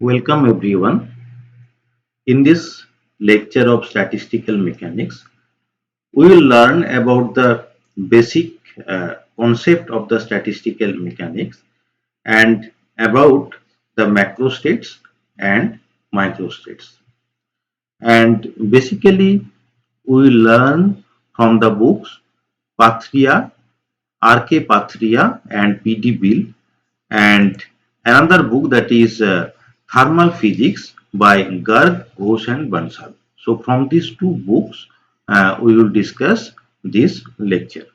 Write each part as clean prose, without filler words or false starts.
Welcome everyone. In this lecture of statistical mechanics, we will learn about the basic concept of the statistical mechanics and about the macrostates and microstates. And basically, we will learn from the books Pathria, R.K. Pathria and P.D. Bill, and another book that is Thermal Physics by Garg, Ghosh and Bansal. So from these two books, we will discuss this lecture.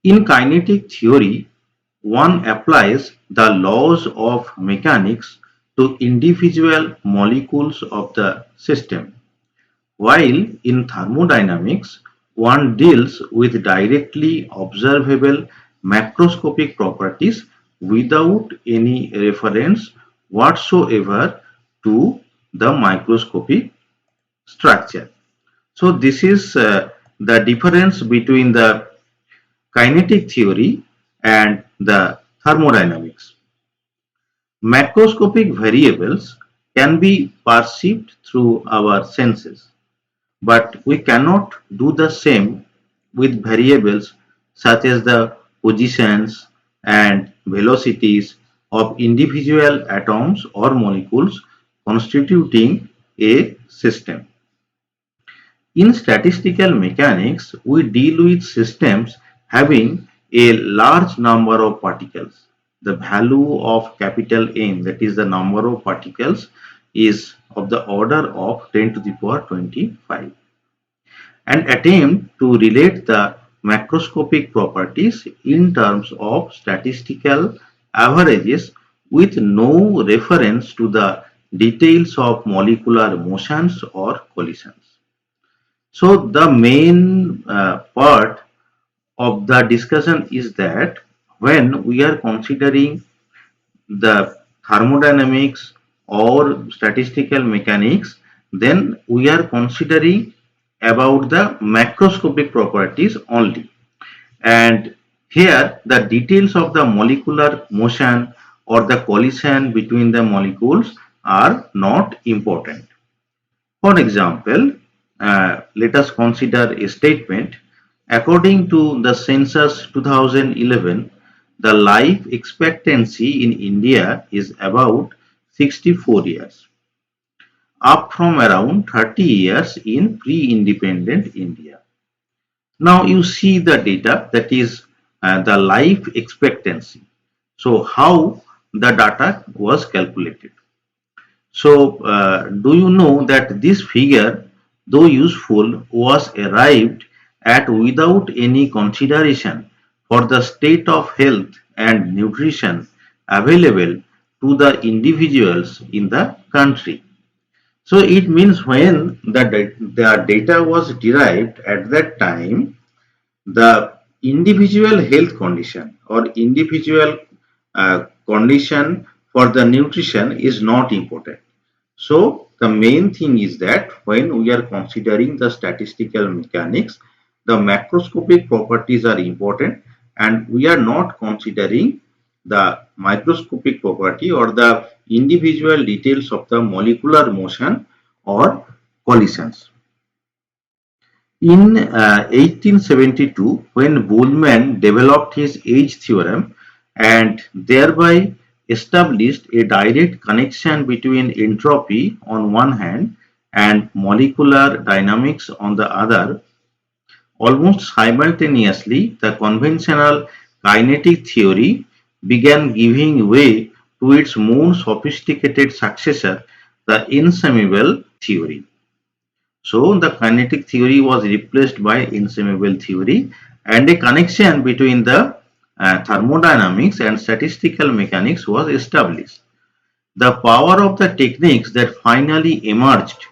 In kinetic theory, one applies the laws of mechanics to individual molecules of the system, while in thermodynamics, one deals with directly observable macroscopic properties without any reference whatsoever to the microscopic structure. So this is the difference between the kinetic theory and the thermodynamics. Macroscopic variables can be perceived through our senses, but we cannot do the same with variables such as the positions and velocities of individual atoms or molecules constituting a system. In statistical mechanics, we deal with systems having a large number of particles. The value of capital N, that is the number of particles, is of the order of 10 to the power 25, and attempt to relate the macroscopic properties in terms of statistical averages with no reference to the details of molecular motions or collisions. So the main part of the discussion is that when we are considering the thermodynamics or statistical mechanics, then we are considering about the macroscopic properties only. And here the details of the molecular motion or the collision between the molecules are not important. For example, let us consider a statement. According to the census 2011, the life expectancy in India is about 64 years, up from around 30 years in pre-independent India. Now you see the data, that is the life expectancy. So how the data was calculated? So, do you know that this figure, though useful, was arrived at without any consideration for the state of health and nutrition available to the individuals in the country? So, it means when the data was derived at that time, the individual health condition or individual condition for the nutrition is not important. So the main thing is that when we are considering the statistical mechanics, the macroscopic properties are important and we are not considering the microscopic property or the individual details of the molecular motion or collisions. In 1872, when Boltzmann developed his age theorem and thereby established a direct connection between entropy on one hand and molecular dynamics on the other, almost simultaneously the conventional kinetic theory began giving way to its more sophisticated successor, the ensemble theory. So the kinetic theory was replaced by ensemble theory, and a connection between the thermodynamics and statistical mechanics was established. The power of the techniques that finally emerged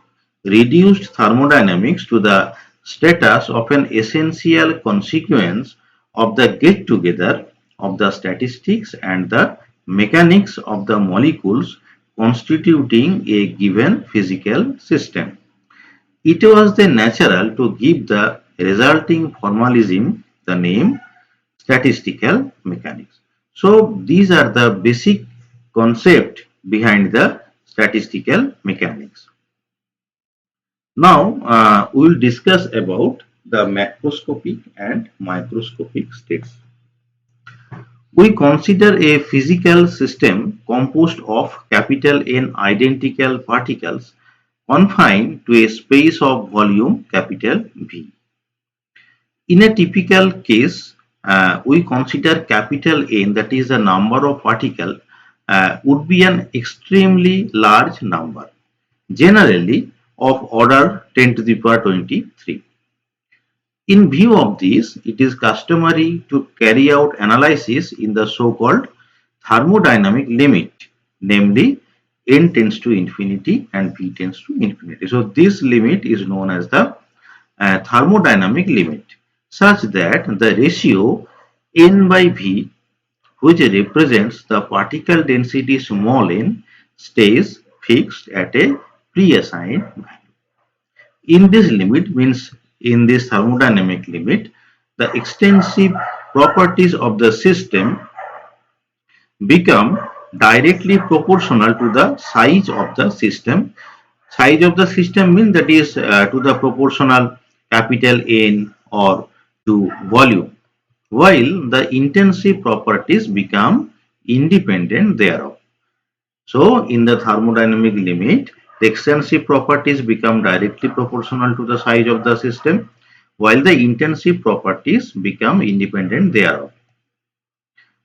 reduced thermodynamics to the status of an essential consequence of the get together of the statistics and the mechanics of the molecules constituting a given physical system. It was then natural to give the resulting formalism the name statistical mechanics. So these are the basic concept behind the statistical mechanics. Now we will discuss about the macroscopic and microscopic states. We consider a physical system composed of capital N identical particles confined to a space of volume capital V. In a typical case, we consider capital N, that is the number of particles, would be an extremely large number, generally of order 10 to the power 23. In view of this, it is customary to carry out analysis in the so-called thermodynamic limit, namely n tends to infinity and v tends to infinity. So this limit is known as the thermodynamic limit, such that the ratio n by v, which represents the particle density small n, stays fixed at a pre-assigned value. In this limit, means in this thermodynamic limit, the extensive properties of the system become directly proportional to the size of the system. Size of the system means that is to the proportional capital N or to volume, while the intensive properties become independent thereof. So in the thermodynamic limit, the extensive properties become directly proportional to the size of the system, while the intensive properties become independent thereof.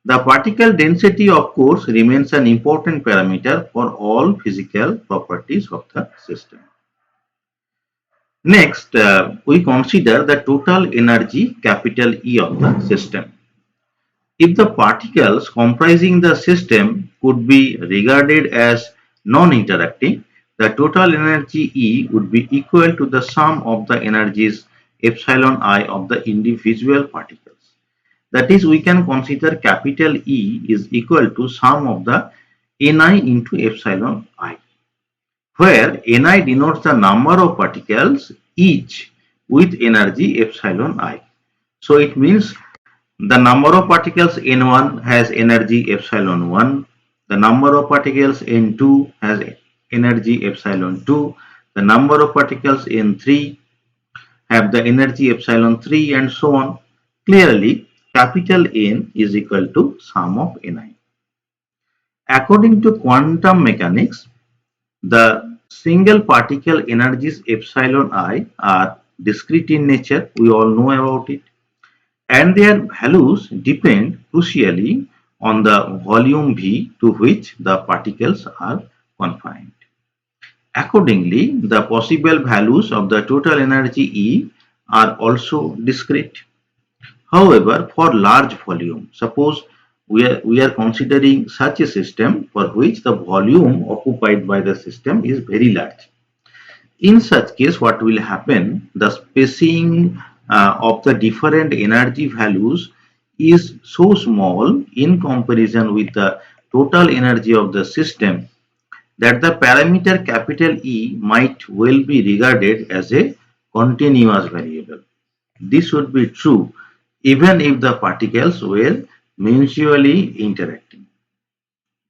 The particle density, of course, remains an important parameter for all physical properties of the system. Next, we consider the total energy capital E of the system. If the particles comprising the system could be regarded as non-interacting, the total energy E would be equal to the sum of the energies epsilon I of the individual particles. That is, we can consider capital E is equal to sum of the Ni into epsilon I, where Ni denotes the number of particles each with energy epsilon I. So it means the number of particles N1 has energy epsilon 1, the number of particles N2 has energy epsilon 2, the number of particles N3 have the energy epsilon 3, and so on. Clearly, capital N is equal to sum of Ni. According to quantum mechanics, the single particle energies epsilon I are discrete in nature, we all know about it, and their values depend crucially on the volume V to which the particles are confined. Accordingly, the possible values of the total energy E are also discrete. However, for large volume, suppose we are considering such a system for which the volume occupied by the system is very large. In such case, what will happen? The spacing of the different energy values is so small in comparison with the total energy of the system that the parameter capital E might well be regarded as a continuous variable. This would be true even if the particles were mutually interacting.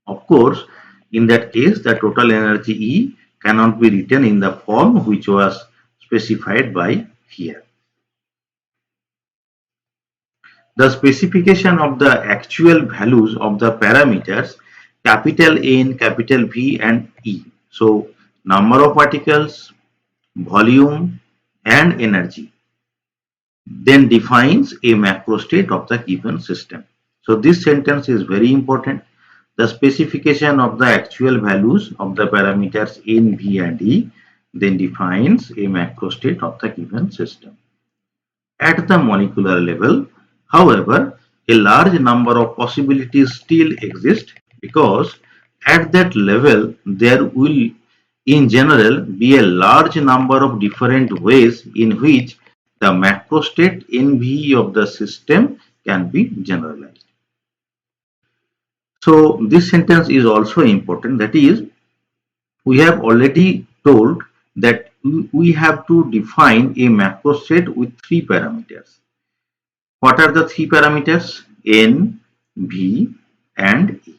Of course, in that case, the total energy E cannot be written in the form which was specified by here. The specification of the actual values of the parameters capital N, capital V and E. So, number of particles, volume and energy, then defines a macrostate of the given system. So, this sentence is very important. The specification of the actual values of the parameters N, V and E then defines a macrostate of the given system. At the molecular level, however, a large number of possibilities still exist, because at that level there will in general be a large number of different ways in which the macrostate NV of the system can be generalized. So this sentence is also important, that is, we have already told that we have to define a macrostate with three parameters. What are the three parameters? N, V and E.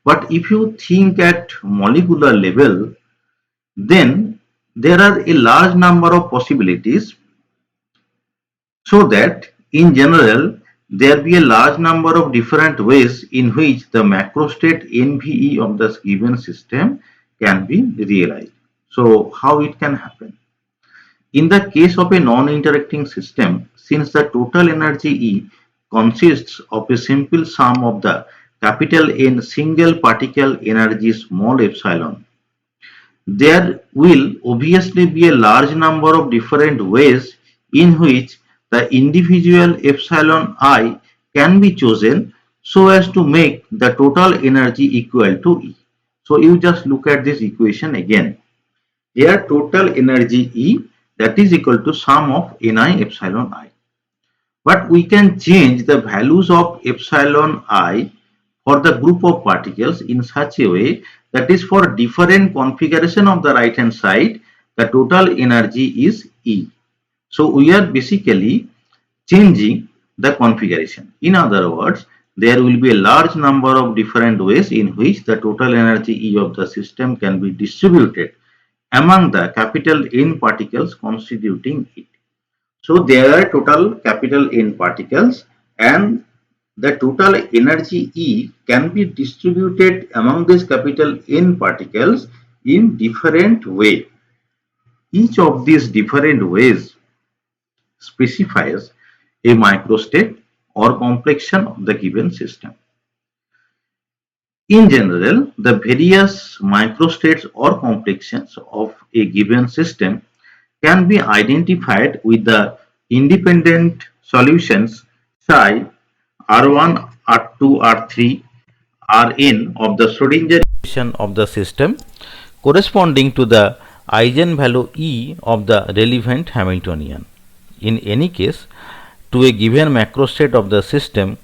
But if you think at molecular level, then there are a large number of possibilities, so that in general there be a large number of different ways in which the macrostate NVE of the given system can be realized. So how it can happen? In the case of a non-interacting system, since the total energy E consists of a simple sum of the capital N single particle energy small epsilon, there will obviously be a large number of different ways in which the individual epsilon I can be chosen so as to make the total energy equal to E. So you just look at this equation again. Here total energy E, that is equal to sum of Ni epsilon I. But we can change the values of epsilon I for the group of particles in such a way that is for different configuration of the right hand side, the total energy is E. So we are basically changing the configuration. In other words, there will be a large number of different ways in which the total energy E of the system can be distributed among the capital N particles constituting it. So there are total capital N particles, and the total energy E can be distributed among these capital N particles in different way. Each of these different ways specifies a microstate or complexion of the given system. In general, the various microstates or complexions of a given system can be identified with the independent solutions psi R1, R2, R3, Rn of the Schrodinger equation of the system corresponding to the eigenvalue E of the relevant Hamiltonian. In any case, to a given macrostate of the system,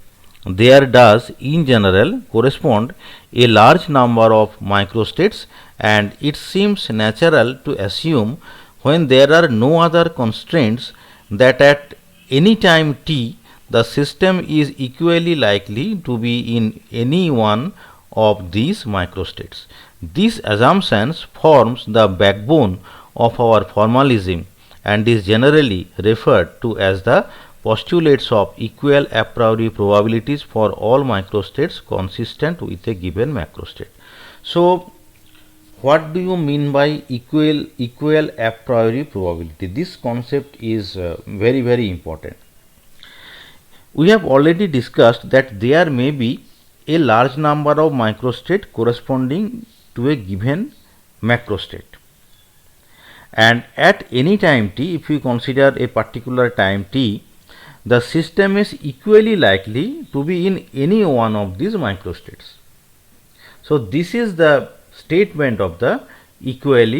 there does in general correspond a large number of microstates, and it seems natural to assume, when there are no other constraints, that at any time t the system is equally likely to be in any one of these microstates. This assumption forms the backbone of our formalism and is generally referred to as the postulates of equal a priori probabilities for all microstates consistent with a given macrostate. So what do you mean by equal a priori probability? This concept is very important. We have already discussed that there may be a large number of microstate corresponding to a given macrostate, and at any time t, if we consider a particular time t, the system is equally likely to be in any one of these microstates. So this is the statement of the equal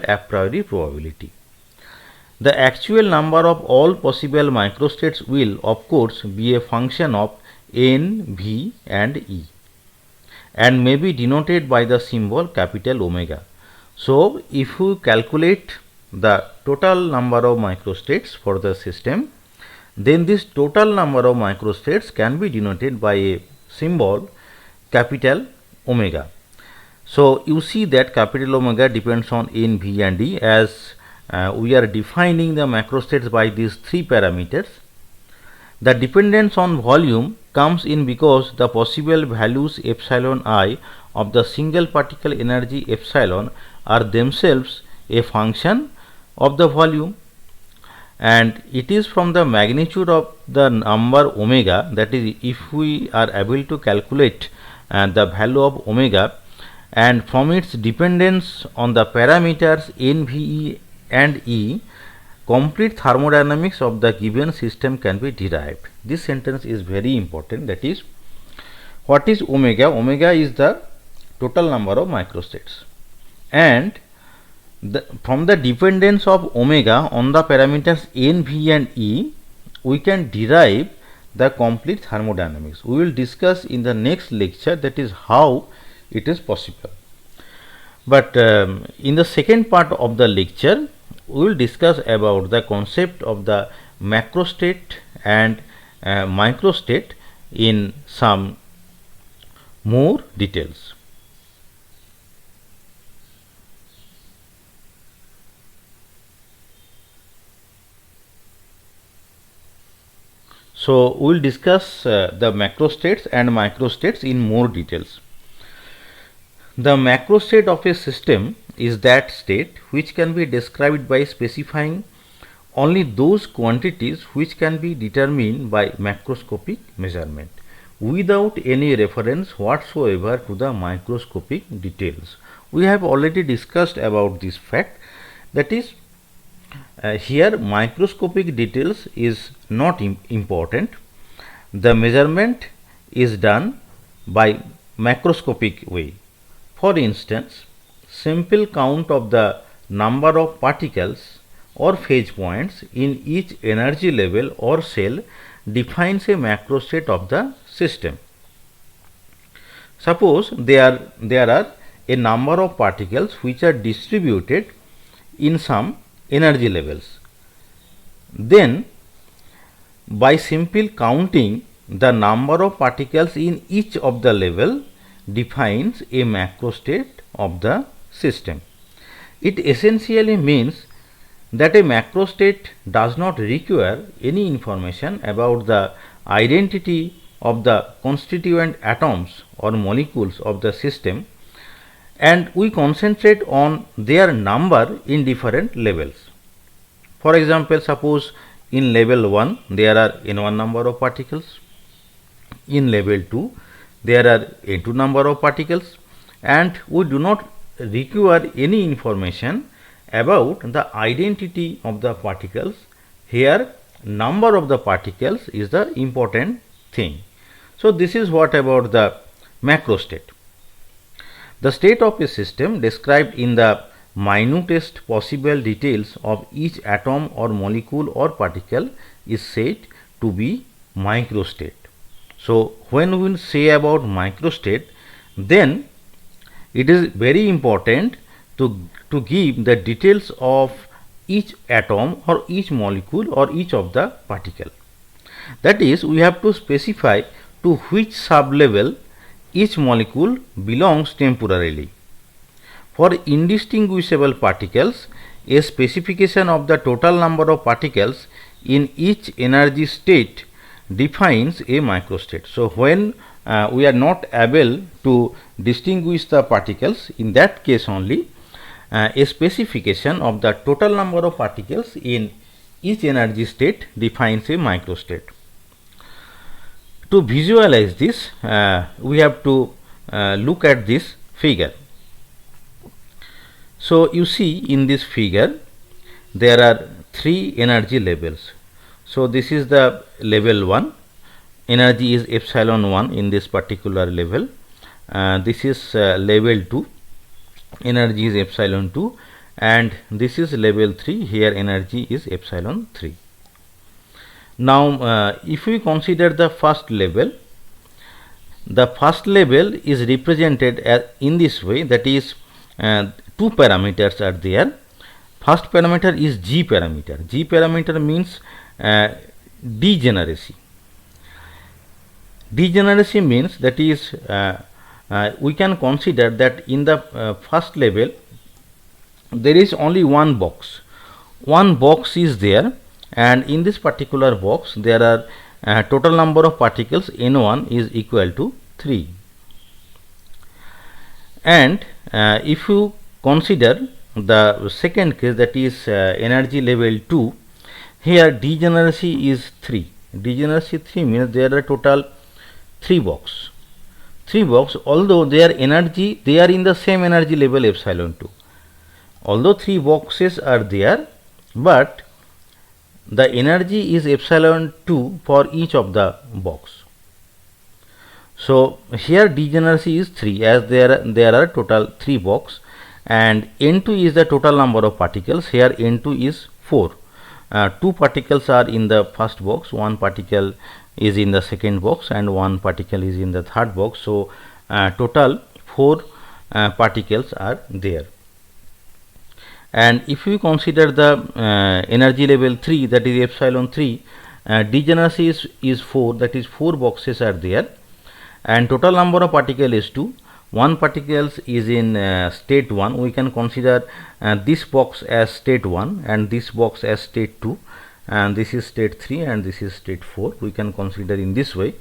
a priori probability. The actual number of all possible microstates will of course be a function of n, v and e, and may be denoted by the symbol capital omega. So if we calculate the total number of microstates for the system, then this total number of microstates can be denoted by a symbol capital omega. So you see that capital omega depends on n, v and e, as we are defining the macrostates by these three parameters. The dependence on volume comes in because the possible values epsilon I of the single particle energy epsilon are themselves a function of the volume, and it is from the magnitude of the number omega, that is if we are able to calculate the value of omega, and from its dependence on the parameters n, v, e and e, complete thermodynamics of the given system can be derived. This sentence is very important. That is, what is omega? Omega is the total number of microstates, and from the dependence of omega on the parameters n, v and e, we can derive the complete thermodynamics. We will discuss in the next lecture, that is how it is possible. But in the second part of the lecture, we will discuss about the concept of the macrostate and microstate in some more details. So we will discuss the macrostates and microstates in more details. The macrostate of a system is that state which can be described by specifying only those quantities which can be determined by macroscopic measurement without any reference whatsoever to the microscopic details. We have already discussed about this fact, that is, here microscopic details is not important. The measurement is done by macroscopic way. For instance, simple count of the number of particles or phase points in each energy level or cell defines a macrostate of the system. Suppose there are a number of particles which are distributed in some energy levels. Then by simple counting the number of particles in each of the level defines a macrostate of the system. It essentially means that a macrostate does not require any information about the identity of the constituent atoms or molecules of the system, and we concentrate on their number in different levels. For example, suppose in level 1 there are n1 number of particles, in level 2 there are n2 number of particles, and we do not require any information about the identity of the particles. Here number of the particles is the important thing. So this is what about the macrostate. The state of a system described in the minutest possible details of each atom or molecule or particle is said to be microstate. So when we will say about microstate, then it is very important to give the details of each atom or each molecule or each of the particle. That is, we have to specify to which sub-level each molecule belongs temporarily. For indistinguishable particles, a specification of the total number of particles in each energy state defines a microstate. So when we are not able to distinguish the particles, in that case only a specification of the total number of particles in each energy state defines a microstate. To visualize this, we have to look at this figure. So you see in this figure there are three energy levels. So this is the level 1, energy is epsilon 1 in this particular level. This is level 2, energy is epsilon 2, and this is level 3, here energy is epsilon 3. Now if we consider the first level is represented as in this way, that is, two parameters are there. First parameter is G parameter. G parameter means degeneracy. Degeneracy means, that is, we can consider that in the first level there is only one box. One box is there, and in this particular box there are total number of particles n1 is equal to 3. And if you consider the second case, that is energy level 2, here degeneracy is 3. Degeneracy 3 means there are total 3 box. 3 box, although their energy, they are in the same energy level epsilon 2. Although 3 boxes are there, but the energy is epsilon 2 for each of the box. So here degeneracy is 3, as there are total 3 box, and n2 is the total number of particles. Here n2 is 4. 2 particles are in the first box, 1 particle is in the second box, and 1 particle is in the third box. So total 4 particles are there. And if we consider the energy level 3, that is epsilon 3, degeneracy is 4, that is 4 boxes are there, and total number of particle is 2. One particles is in state 1. We can consider this box as state 1 and this box as state 2, and this is state 3 and this is state 4. We can consider in this way.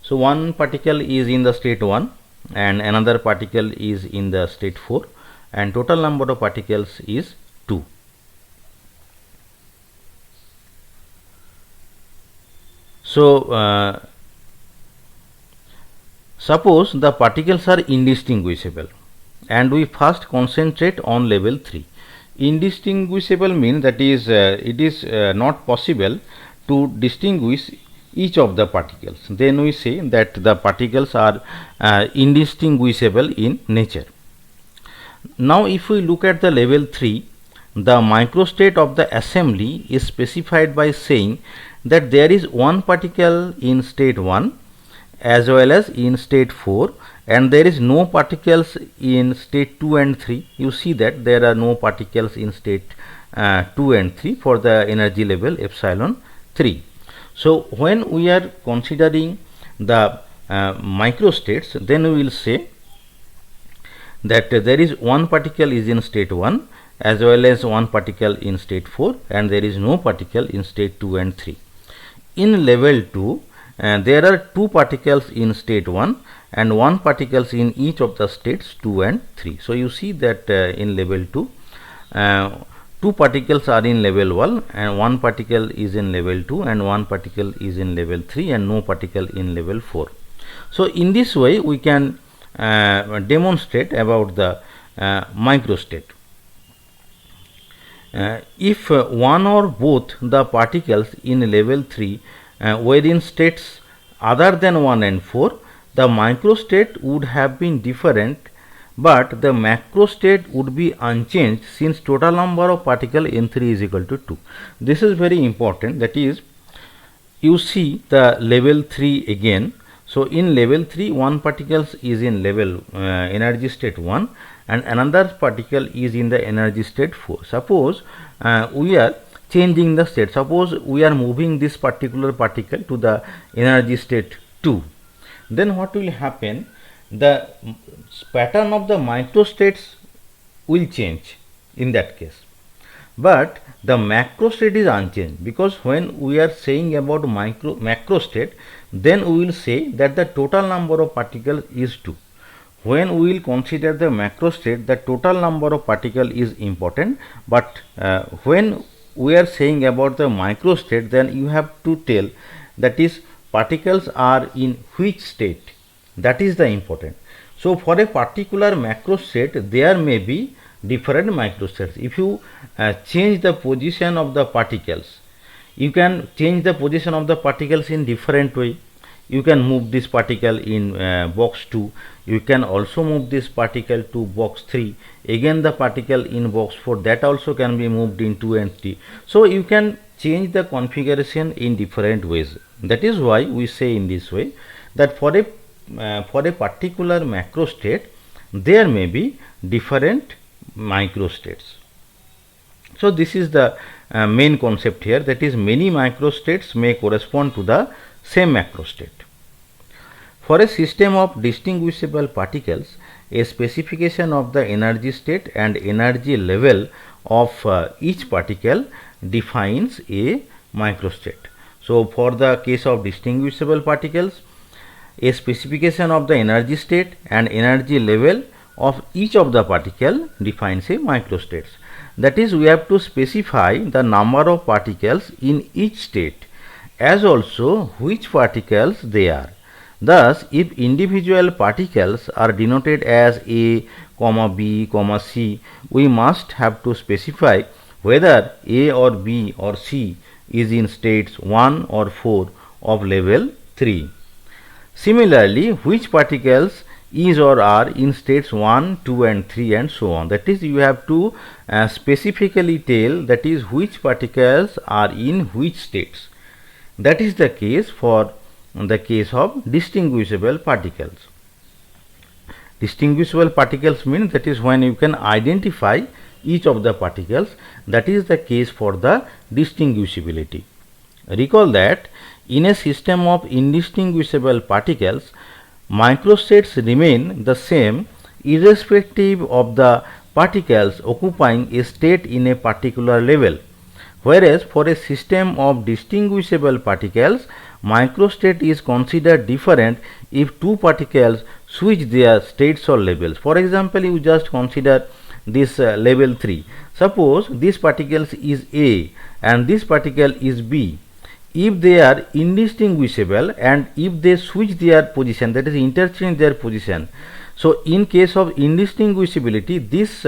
So one particle is in the state 1 and another particle is in the state 4, and total number of particles is 2. So suppose the particles are indistinguishable and we first concentrate on level 3. Indistinguishable means that is it is not possible to distinguish each of the particles. Then we say that the particles are indistinguishable in nature. Now if we look at the level 3, the microstate of the assembly is specified by saying that there is one particle in state 1 as well as in state 4, and there is no particles in state 2 and 3. You see that there are no particles in state 2 and 3 for the energy level epsilon 3. So when we are considering the microstates, then we will say that there is one particle is in state 1 as well as one particle in state 4, and there is no particle in state 2 and 3. In level 2, there are two particles in state 1 and one particles in each of the states 2 and 3. So you see that in level 2, two particles are in level 1 and one particle is in level 2 and one particle is in level 3 and no particle in level 4. So in this way we can demonstrate about the microstate. If one or both the particles in level 3 were in states other than 1 and 4, the microstate would have been different, but the macrostate would be unchanged since total number of particle in 3 is equal to 2. This is very important. That is, you see the level 3 again. So in level 3, one particle is in level energy state 1 and another particle is in the energy state 4. Suppose we are changing the state. Suppose we are moving this particular particle to the energy state 2. Then what will happen? The pattern of the microstates will change in that case. But the macrostate is unchanged, because when we are saying about macrostate, then we will say that the total number of particles is 2. When we will consider the macrostate, the total number of particles is important, but when we are saying about the microstate, then you have to tell, that is, particles are in which state. That is the important. So for a particular macrostate, there may be different microstates. If you change the position of the particles, you can change the position of the particles in different way. You can move this particle in box 2. You can also move this particle to box 3. Again the particle in box 4, that also can be moved in 2 and 3. So you can change the configuration in different ways. That is why we say in this way that for a particular macrostate, there may be different microstates. So this is the main concept here, that is, many microstates may correspond to the same macrostate. For a system of distinguishable particles, a specification of the energy state and energy level of each particle defines a microstate. So for the case of distinguishable particles, a specification of the energy state and energy level of each of the particle defines a microstates. That is, we have to specify the number of particles in each state as also which particles they are. Thus, if individual particles are denoted as A, B, C, we must have to specify whether A or B or C is in states 1 or 4 of level 3. Similarly, which particles is or are in states 1, 2 and 3 and so on. That is, you have to specifically tell, that is, which particles are in which states. That is the case for the case of distinguishable particles. Distinguishable particles means, that is, when you can identify each of the particles. That is the case for the distinguishability. Recall that in a system of indistinguishable particles, Microstates remain the same irrespective of the particles occupying a state in a particular level. Whereas for a system of distinguishable particles, microstate is considered different if two particles switch their states or levels. For example, you just consider this level 3. Suppose this particle is A and this particle is B. If they are indistinguishable and if they switch their position, that is interchange their position, so in case of indistinguishability, this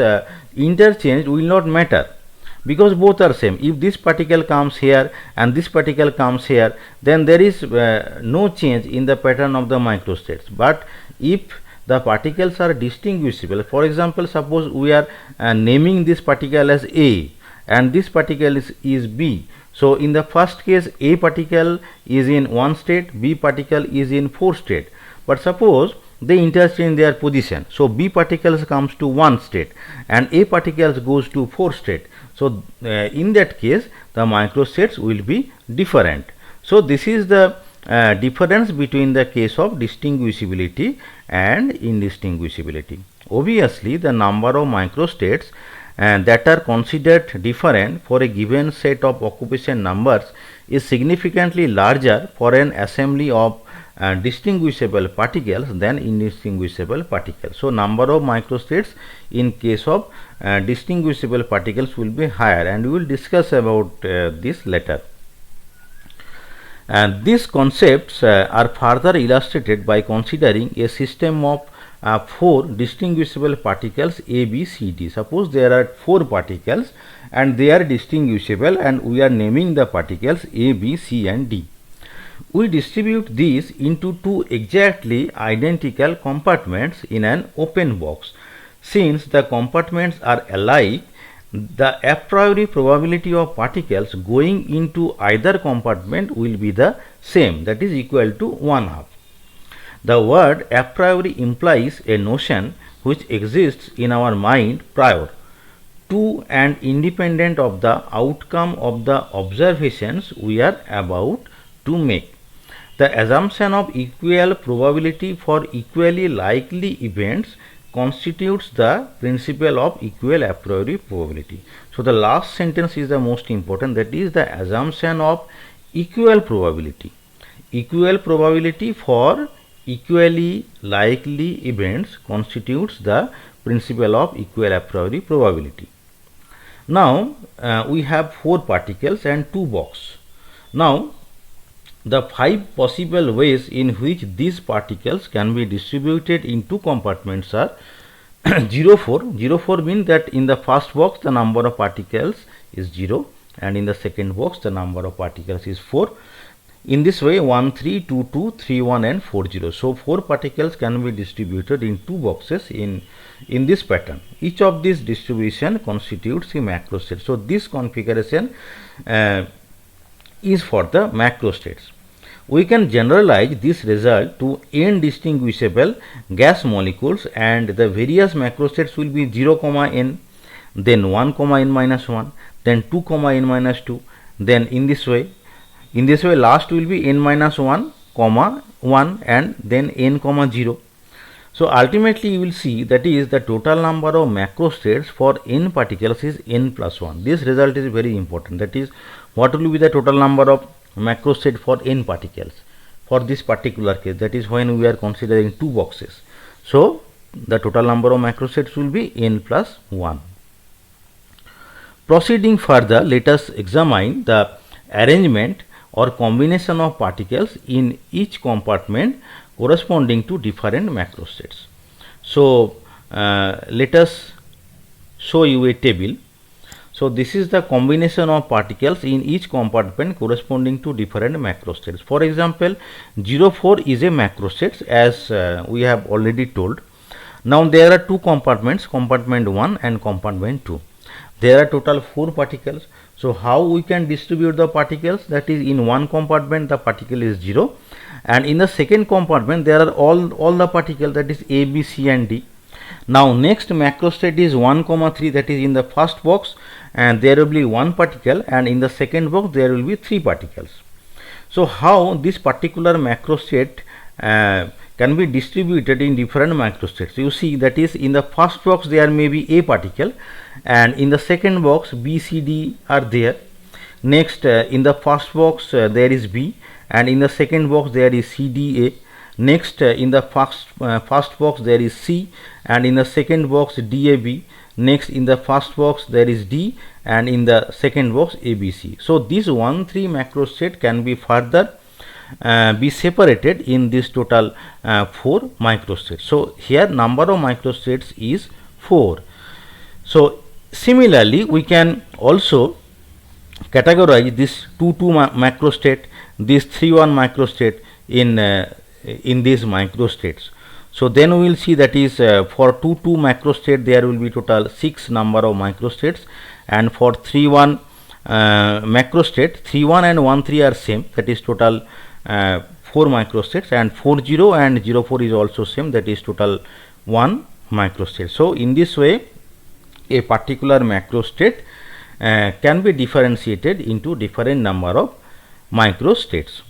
interchange will not matter because both are same. If this particle comes here and this particle comes here, then there is no change in the pattern of the microstates. But if the particles are distinguishable, for example, suppose we are naming this particle as A and this particle is B. So in the first case, A particle is in one state, B particle is in 4 state. But suppose they interchange their position, so B particles comes to 1 state and A particles goes to 4 state. So in that case, the microstates will be different. So this is the difference between the case of distinguishability and indistinguishability. Obviously, the number of microstates that are considered different for a given set of occupation numbers is significantly larger for an assembly of distinguishable particles than indistinguishable particles. So number of microstates in case of distinguishable particles will be higher, and we will discuss about this later. And these concepts are further illustrated by considering a system of 4 distinguishable particles A, B, C, D. Suppose there are 4 particles and they are distinguishable, and we are naming the particles A, B, C and D. We distribute these into 2 exactly identical compartments in an open box. Since the compartments are alike, the a priori probability of particles going into either compartment will be the same, that is equal to 1/2. The word a priori implies a notion which exists in our mind prior to and independent of the outcome of the observations we are about to make. The assumption of equal probability for equally likely events constitutes the principle of equal a priori probability. So the last sentence is the most important, that is the assumption of equal probability. Equal probability for equally likely events constitutes the principle of equal a priori probability. Now we have 4 particles and 2 boxes. Now the 5 possible ways in which these particles can be distributed in 2 compartments are 0, 4. 0, 4 means that in the first box the number of particles is 0 and in the second box the number of particles is 4. In this way 1, 3, 2, 2, 3, 1 and 4, 0. So 4 particles can be distributed in 2 boxes in this pattern. Each of these distribution constitutes a macrostate. So this configuration is for the macrostates. We can generalize this result to n distinguishable gas molecules, and the various macrostates will be 0, n, then 1, n minus 1, then 2, n minus 2, then in this way last will be n minus 1, 1 and then n, 0. So ultimately you will see that is the total number of macrostates for n particles is n plus 1. This result is very important, that is what will be the total number of macrostate for n particles for this particular case, that is when we are considering 2 boxes. So the total number of macrostates will be n plus 1. Proceeding further, let us examine the arrangement or combination of particles in each compartment corresponding to different macrostates. So let us show you a table. So this is the combination of particles in each compartment corresponding to different macrostates. For example, 0, 4 is a macrostate, as we have already told. Now there are 2 compartments, compartment 1 and compartment 2. There are total 4 particles. So how we can distribute the particles? That is, in one compartment the particle is 0, and in the second compartment there are all the particles, that is A, B, C and D. Now next macrostate is 1, 3, that is in the first box, and there will be 1 particle, and in the second box there will be 3 particles. So how this particular macrostate can be distributed in different microstates. You see, that is, in the first box there may be a particle, and in the second box B, C, D are there. Next, in the first box there is B, and in the second box there is C, D, A. Next, in the first box there is C, and in the second box D, A, B. Next, in the first box there is D, and in the second box A, B, C. So this 1 3 macrostate can be further be separated in this total 4 microstates. So here number of microstates is 4. So similarly, we can also categorize this 2 2 macrostate, this 3 1 macrostate in these microstates. So then we will see, that is, for 2 2 macrostate there will be total 6 number of microstates, and for 3 1 macrostate, 3 1 and 1 3 are same, that is total 4 microstates, and 4 0 and 0 4 is also same, that is total 1 microstate. So in this way a particular macrostate can be differentiated into different number of microstates.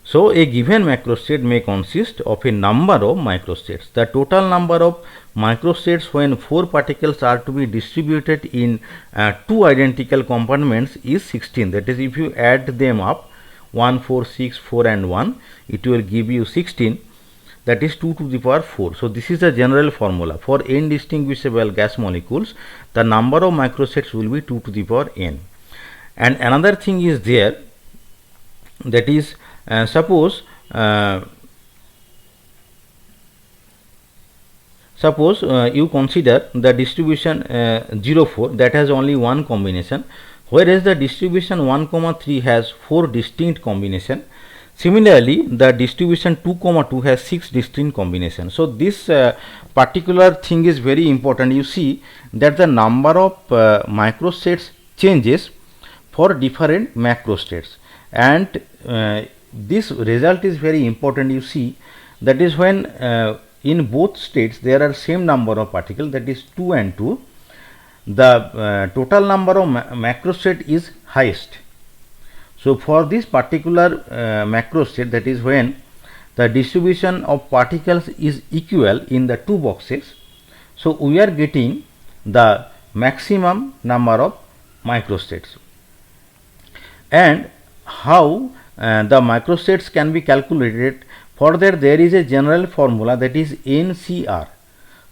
So a given macrostate may consist of a number of microstates. The total number of microstates when 4 particles are to be distributed in 2 identical compartments is 16. That is, if you add them up, 1 4 6 4 and 1, it will give you 16, that is 2 to the power 4. So this is the general formula. For n distinguishable gas molecules, the number of microstates will be 2 to the power n. And another thing is there, that is, suppose you consider the distribution 0 4 that has only one combination, whereas the distribution 1 3 has 4 distinct combination. Similarly, the distribution 2 2 has 6 distinct combinations. So this particular thing is very important. You see that the number of microstates changes for different macrostates, and this result is very important. You see, that is, when in both states there are same number of particles, that is 2 and 2, the total number of macrostate is highest. So for this particular macrostate, that is when the distribution of particles is equal in the 2 boxes, so we are getting the maximum number of microstates. And how the microstates can be calculated? Further, there is a general formula, that is NCR.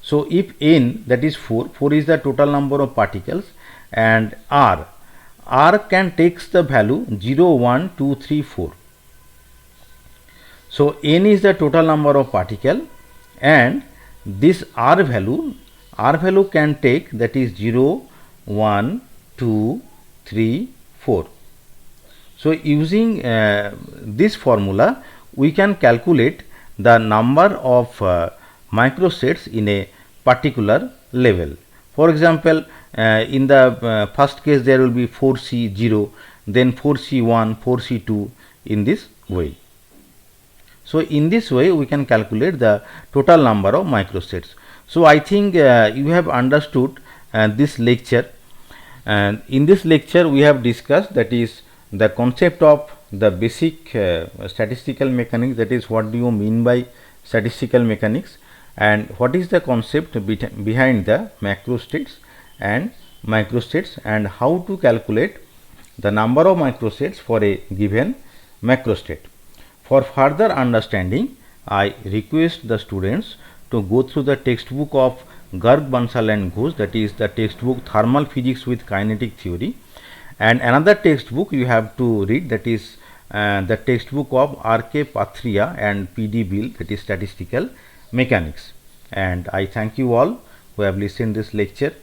So if n, that is 4 is the total number of particles, and R can takes the value 0 1 2 3 4. So n is the total number of particle, and this R value can take, that is 0 1 2 3 4. So using this formula, we can calculate the number of microstates in a particular level. For example, in the first case there will be 4C0, then 4C1, 4C2, in this way. So in this way we can calculate the total number of microstates. So I think you have understood this lecture, and in this lecture we have discussed, that is, the concept of the basic statistical mechanics, that is, what do you mean by statistical mechanics, and what is the concept behind the macrostates and microstates, and how to calculate the number of microstates for a given macrostate. For further understanding, I request the students to go through the textbook of Garg, Bansal and Ghosh, that is the textbook Thermal Physics with Kinetic Theory, and another textbook you have to read, that is the textbook of R.K. Pathria and P.D. Bill, that is Statistical Mechanics. And I thank you all who have listened this lecture.